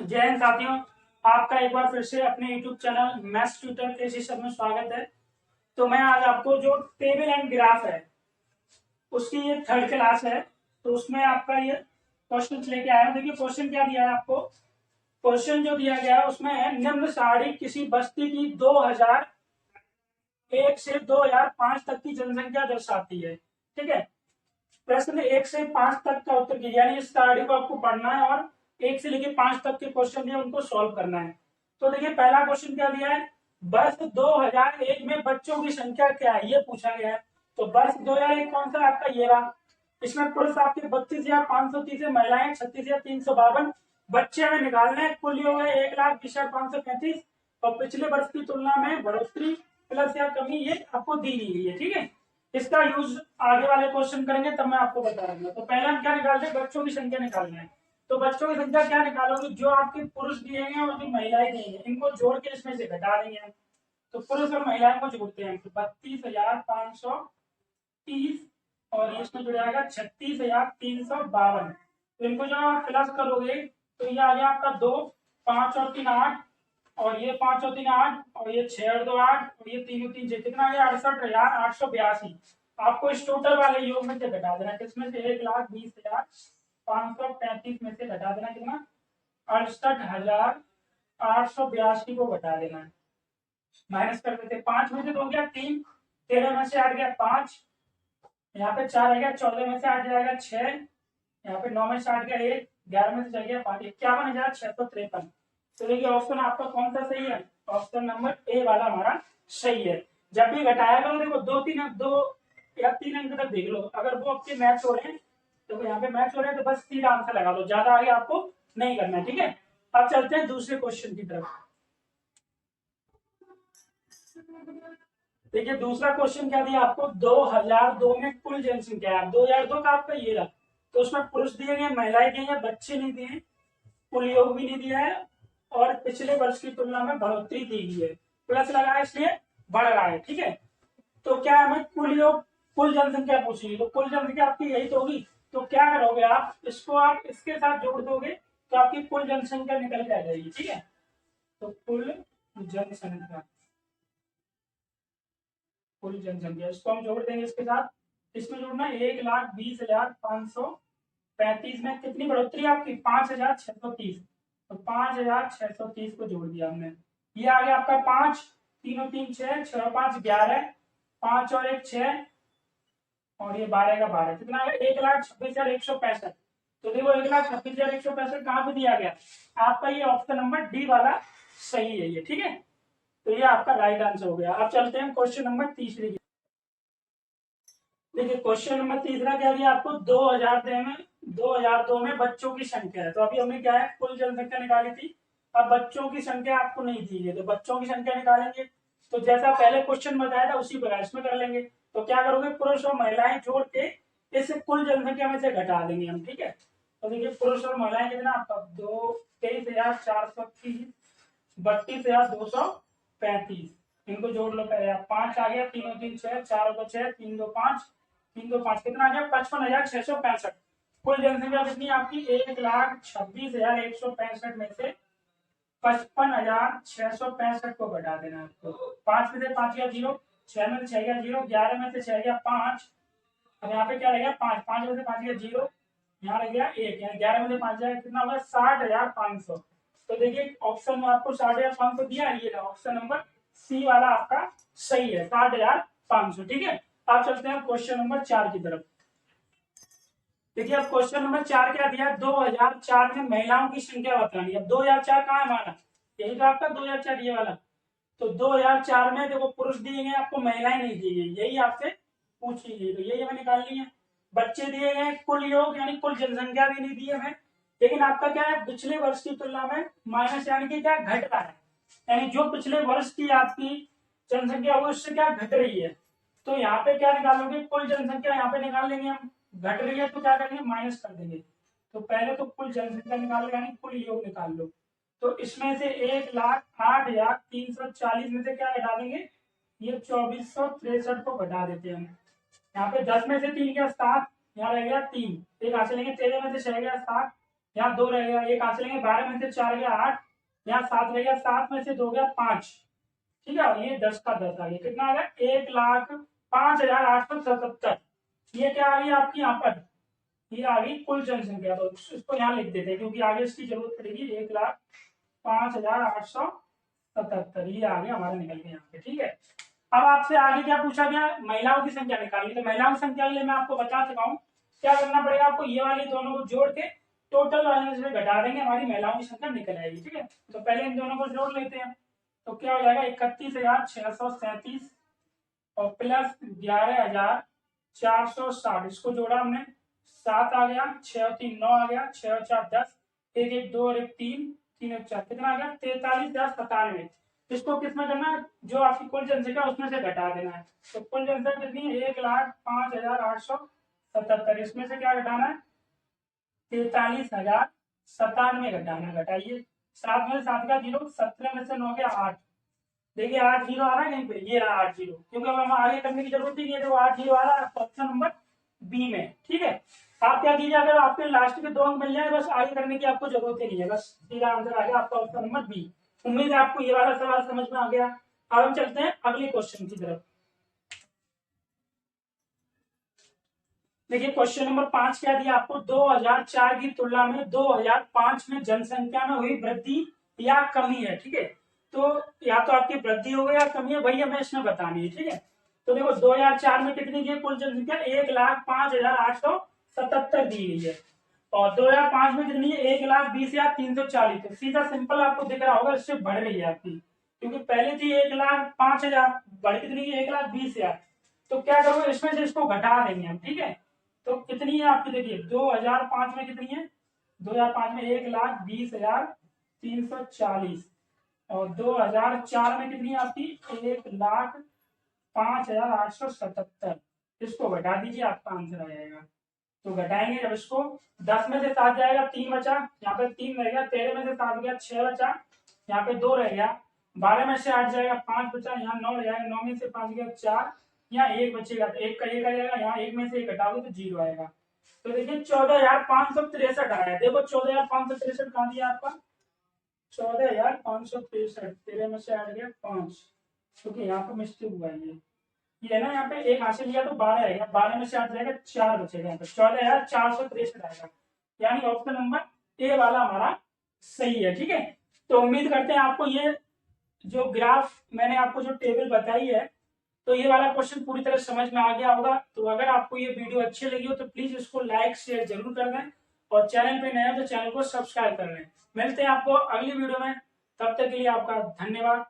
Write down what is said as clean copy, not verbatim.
जय हिंद साथियों। आपका एक बार फिर से अपने YouTube चैनल मैथ्स ट्यूटर के सेशन में स्वागत है। तो मैं आज आपको जो टेबल एंड ग्राफ है उसकी ये थर्ड क्लास है, तो उसमें आपका ये क्वेश्चन लेके आया हूं। देखिए क्वेश्चन क्या दिया है आपको। क्वेश्चन जो दिया गया है उसमें है निम्न सारणी किसी बस्ती की 2001 से 2005 तक की जनसंख्या दर्शाती है। ठीक है, प्रश्न 1 से 5 तक का उत्तर कीजिए, यानी इस सारणी को आपको पढ़ना है और 1 से लेकर 5 तक के क्वेश्चन दिए उनको सॉल्व करना है। तो देखिए पहला क्वेश्चन क्या दिया है, वर्ष 2001 में बच्चों की संख्या क्या है ये पूछा गया है। तो वर्ष 2001 कौन सा आपका ये रहा। इसमें पुरुष आपके 32,530 है, महिलाएं 36,352। बच्चे हमें निकालने हैं, कुल योग है 1,20,535 और पिछले वर्ष की तुलना में बढ़ोतरी प्लस या कमी ये आपको दी गई है। ठीक है, इसका यूज आगे वाले क्वेश्चन करेंगे तब मैं आपको बता दूंगा। तो पहले हम क्या निकालते हैं, बच्चों की संख्या निकालना है। तो बच्चों की संख्या क्या निकालोगे, जो आपके पुरुष दिए हैं और जो महिलाएं दी हैं इनको जोड़ के इसमें से घटा देंगे हम। तो पुरुष और महिलाओं को जोड़ते हैं, तो 32,530 और इसमें जुड़ जाएगा 36,352। तो इनको जब आप प्लस करोगे तो ये आ गया आपका 2, 5 और 3 8 और ये 5 और 3 8 और ये 6 और 2 8 और ये 3 और 3 6, कितना आ गया 68,882। आपको इस टोटल वाले योग में से घटा देना, किसमें से 1,20,535 में से घटा देना, कितना 68,882 को घटा देना है। माइनस कर देते, 5 में से 2 गया 3, 13 में से 8 गया 5, यहाँ पे 4 आ गया, 14 में से 8 जाएगा 6, यहाँ पे 9 में से 8 गया 1, 11 में से चल गया 5, 51,653। तो देखिए ऑप्शन आपका कौन सा सही है, ऑप्शन नंबर ए वाला हमारा सही है। जब भी घटाया करो देखो 2 अंक तक देख लो, अगर वो आपके मैच हो रहे हैं तो यहाँ पे मैच हो रहे हैं तो बस सीधा आंसर लगा दो, ज्यादा आगे आपको नहीं करना है। ठीक है, अब चलते हैं दूसरे क्वेश्चन की तरफ। देखिए दूसरा क्वेश्चन क्या दिया आपको, 2002 में कुल जनसंख्या है। 2002 का आपका ये रहा, तो उसमें पुरुष दिए गए, महिलाएं दी हैं, बच्चे नहीं दिए, कुल योग भी नहीं दिया है और पिछले वर्ष की तुलना में बढ़ोतरी दी गई है, प्लस लगा है इसलिए बढ़ रहा है। ठीक है, तो क्या हमें कुल योग कुल जनसंख्या पूछी, तो कुल जनसंख्या आपकी यही तो होगी। तो क्या करोगे आप, इसको आप इसके साथ जोड़ दोगे तो आपकी कुल जनसंख्या निकल के आ जाएगी। ठीक है, तो कुल जनसंख्या इसको हम जोड़ देंगे इसके साथ, इसमें जोड़ना 1,20,535 में कितनी बढ़ोतरी आपकी 5,630, तो 5,630 को जोड़ दिया हमने, ये आ गया आपका 5, 3 और 3 6, 6 और 5 11, 5 और 1 6 और ये 12 का 12, कितना आ गया 1,26,165। तो देखो 1,26,165 कहाँ पे दिया गया, आपका ये ऑप्शन नंबर डी वाला सही है ये। ठीक है, तो ये आपका राइट आंसर हो गया। अब चलते हैं क्वेश्चन नंबर तीसरे की। देखिए क्वेश्चन नंबर तीसरा क्या दिया आपको, 2002 में बच्चों की संख्या है। तो अभी हमने क्या है कुल जनसंख्या निकाली थी, अब बच्चों की संख्या आपको नहीं दी है तो बच्चों की संख्या निकालेंगे। तो जैसा पहले क्वेश्चन बताया था उसी प्रकार इसमें कर लेंगे। तो क्या करोगे, पुरुष और महिलाएं जोड़ के इस कुल जनसंख्या में से घटा देंगे हम। ठीक है, तो देखिए पुरुष और महिलाएं कितना आपका 23,430, 32,235, इनको जोड़ लो पहले आप, 5 आ गया, 3 और 3 6, 4 और 2 6, 3 2 5, 3 2 5, कितना आ गया 55,665। कुल जनसंख्या कितनी आपकी 1,26,165 में से 55,665 को घटा देना आपको। 5 में से 5 गया 0, 6 में से 6 गया 0, 11 में से 6 गया 5, अब यहाँ पे क्या रहेगा 5, 5 में से 5 गया 0, यहाँ रह गया 1, यानी 11 में से 5 जाएगा, कितना होगा 60,500। तो देखिए ऑप्शन में आपको 60,500 दिया है, ये ऑप्शन नंबर सी वाला आपका सही है, 60,500। ठीक है, आप चलते हैं क्वेश्चन नंबर 4 की तरफ। देखिए अब क्वेश्चन नंबर 4 क्या दिया, 2004 में महिलाओं की संख्या बतानी। अब 2004 कहाँ है हमारा, यही तो आपका 2004 ये वाला। तो 2004 में देखो पुरुष दिए गए आपको, महिलाएं नहीं दी गई, यही आपसे पूछी गई, तो यही हमें निकालनी है। बच्चे दिए गए, कुल योग यानी कुल जनसंख्या भी नहीं दी है हमें, लेकिन आपका क्या है पिछले वर्ष की तुलना में माइनस यानी कि क्या घट रहा है, यानी जो पिछले वर्ष की आपकी जनसंख्या वो उससे क्या घट रही है। तो यहाँ पे क्या निकालोगे, कुल जनसंख्या यहाँ पे निकाल लेंगे हम, घट रही है तो क्या करेंगे माइनस कर देंगे। तो पहले तो कुल जनसंख्या निकालो यानी कुल योग निकाल लो। तो इसमें से 1,08,340 में से क्या घटा देंगे, ये 2,463 को घटा देते हैं हम। यहाँ पे 10 में से 3 गया 7, यहाँ रह गया 3, एक हाथ से लेंगे, 13 में से 6 गया 7, यहाँ 2 रह गया, एक कहाँ से लेंगे, 12 में से 4 गया 8, यहाँ 7 रह गया, 7 में से 2 गया 5, ठीक है। और ये 10 का 10 आ गया, कितना आ गया 1,05,877। ये क्या आ गई आपकी यहाँ पर, ये आ गई कुल जनसंख्या। तो इसको यहाँ लिख देते हैं क्योंकि आगे इसकी जरूरत पड़ेगी। 1,05,877 ये आगे हमारा निकल गया यहाँ पे, ठीक है। अब आपसे आगे क्या पूछा गया, महिलाओं की संख्या निकालनी। तो महिलाओं की संख्या के लिए मैं आपको बता चुका हूँ क्या करना पड़ेगा आपको, ये वाली दोनों को जोड़ के टोटल वाले में घटा देंगे, हमारी महिलाओं की संख्या निकल आएगी, ठीक है। तो पहले इन दोनों को जोड़ लेते हैं। तो क्या हो जाएगा 31,637 और प्लस 11,460, इसको जोड़ा हमने 7 आ गया, 6 और 3 9 आ गया, 6 और 4 10, 1 1 2 और 1 3, 3 और 4 कितना आ गया 43,97। इसको किसमें करना है, जो आपकी कुल जनसंख्या उसमें से घटा देना है। तो कुल जनसंख्या कितनी है 1,05,877, इसमें से क्या घटाना है 43,097 घटाना। घटाइए, 7 में से 7 का 0, 17 में से 9 गया 8, देखिए 8 0 आ रहा है कहीं पे, ये रहा 8 0, क्योंकि अब हम आगे करने की जरूरत ही नहीं है, तो 8 0 आ रहा है ऑप्शन नंबर बी में, ठीक है। आप क्या कीजिए, अगर आपके लास्ट के 2 अंक मिल जाए बस आगे करने की आपको जरूरत ही नहीं है, बस सीधा आंसर आ गया आपका ऑप्शन नंबर बी। उम्मीद है आपको ये वाला सवाल समझ में आ गया। अब हम चलते हैं अगले क्वेश्चन की तरफ। देखिए क्वेश्चन नंबर 5 क्या दिया आपको, 2004 की तुलना में 2005 में जनसंख्या में हुई वृद्धि या कमी है, ठीक है। तो या तो आपकी वृद्धि हो गई या कमी है, भैया मैं इसमें बतानी है, ठीक है। तो देखो 2004 में कितनी थी कुल जनसंख्या, 1,05,877 दी गई है, और 2005 में कितनी है 1,20,340। तो सीधा सिंपल आपको दिख रहा होगा, इससे बढ़ रही है आपकी, क्योंकि पहले थी 1,05,000, बढ़ कितनी है 1,20,000। तो क्या करोगे, इसमें से इसको घटा देंगे हम, ठीक है। तो कितनी है आपकी, देखिए 2005 में कितनी है, 2005 में 1,20,340, और 2004 में कितनी है आपकी 1,05,877। इसको घटा दीजिए, आपका आंसर आ जाएगा। तो घटाएंगे जब इसको, 10 में से 7 जाएगा 3 बचा, यहाँ पे 3 रह गया, 13 में से 7 गया 6 बचा, यहाँ पे 2 रह गया, 12 में से 8 जाएगा 5 बचा, यहाँ 9 रह जाएगा, 9 में से 5 गया 4, यहाँ 1 बचेगा, तो 1 का 1 आ जाएगा, यहाँ 1 में से 1 घटाओगे तो 0 आएगा। तो देखिए 14,563 आया, देखो 14,563 कहाँ दिया आपका, 14,563, 13 में से 8 गया 5, क्योंकि यहाँ पर मिस्टेक हुआ है, ये है ना, यहाँ पे 1 हासिल किया तो 12 आएगा, 12 में से 8 जाएगा 4 बचेगा, यहाँ पे 14,463 आएगा, यानी ऑप्शन नंबर ए वाला हमारा सही है, ठीक है। तो उम्मीद करते हैं आपको ये जो ग्राफ मैंने आपको जो टेबल बताई है, तो ये वाला क्वेश्चन पूरी तरह समझ में आ गया होगा। तो अगर आपको ये वीडियो अच्छी लगी हो तो प्लीज इसको लाइक शेयर जरूर कर दें, और चैनल पे नए हो तो चैनल को सब्सक्राइब कर लें। मिलते हैं आपको अगली वीडियो में, तब तक के लिए आपका धन्यवाद।